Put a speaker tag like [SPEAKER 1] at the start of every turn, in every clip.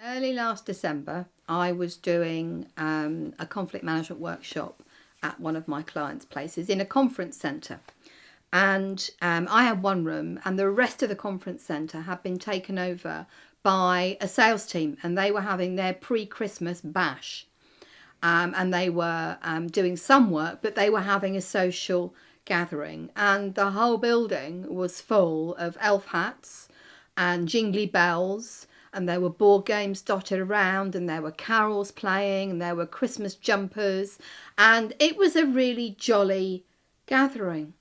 [SPEAKER 1] Early last December, I was doing a conflict management workshop at one of my clients' places in a conference centre. And I had one room, and the rest of the conference centre had been taken over by a sales team, and they were having their pre-Christmas bash. And they were doing some work, but they were having a social gathering. And the whole building was full of elf hats and jingly bells, and there were board games dotted around, and there were carols playing, and there were Christmas jumpers, and it was a really jolly gathering.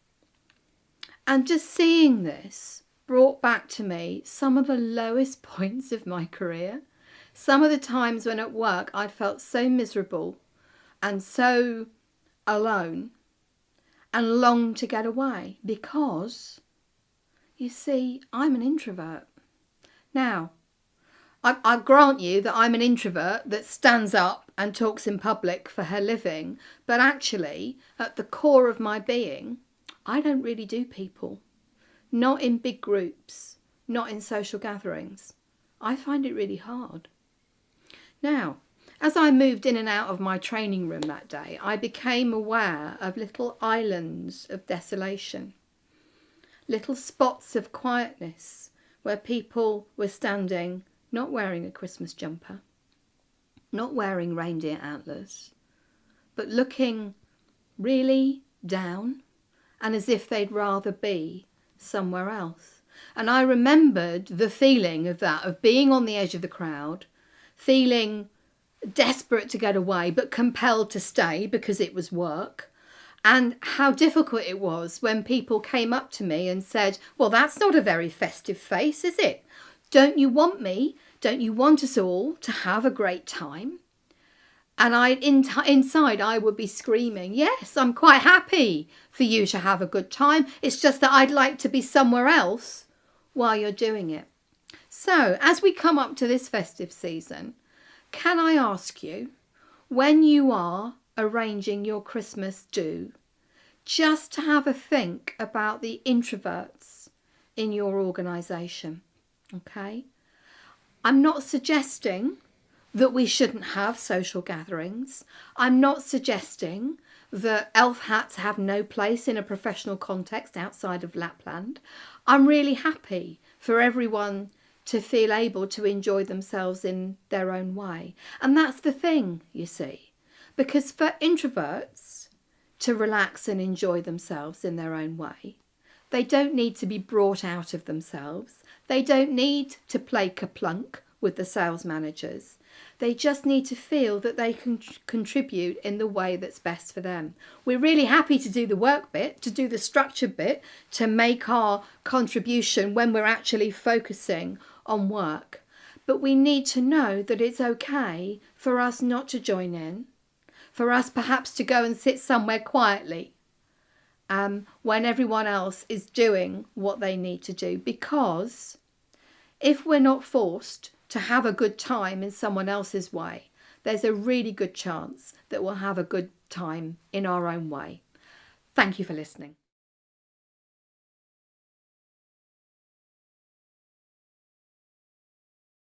[SPEAKER 1] And just seeing this brought back to me some of the lowest points of my career. Some of the times when at work I'd felt so miserable and so alone and longed to get away because, you see, I'm an introvert. Now, I grant you that I'm an introvert that stands up and talks in public for her living, but actually, at the core of my being, I don't really do people. Not in big groups, not in social gatherings. I find it really hard. Now, as I moved in and out of my training room that day, I became aware of little islands of desolation, little spots of quietness where people were standing, not wearing a Christmas jumper, not wearing reindeer antlers, but looking really down and as if they'd rather be somewhere else. And I remembered the feeling of that, of being on the edge of the crowd, feeling desperate to get away, but compelled to stay because it was work. And how difficult it was when people came up to me and said, well, that's not a very festive face, is it? Don't you want me? Don't you want us all to have a great time? And inside I would be screaming, yes, I'm quite happy for you to have a good time. It's just that I'd like to be somewhere else while you're doing it. So as we come up to this festive season, can I ask you, when you are arranging your Christmas do, just to have a think about the introverts in your organisation, okay? I'm not suggesting that we shouldn't have social gatherings. I'm not suggesting that elf hats have no place in a professional context outside of Lapland. I'm really happy for everyone to feel able to enjoy themselves in their own way. And that's the thing, you see, because for introverts to relax and enjoy themselves in their own way, they don't need to be brought out of themselves. They don't need to play kaplunk with the sales managers. They just need to feel that they can contribute in the way that's best for them. We're really happy to do the work bit, to do the structure bit, to make our contribution when we're actually focusing on work. But we need to know that it's okay for us not to join in, for us perhaps to go and sit somewhere quietly when everyone else is doing what they need to do. Because if we're not forced to have a good time in someone else's way, there's a really good chance that we'll have a good time in our own way. Thank you for listening.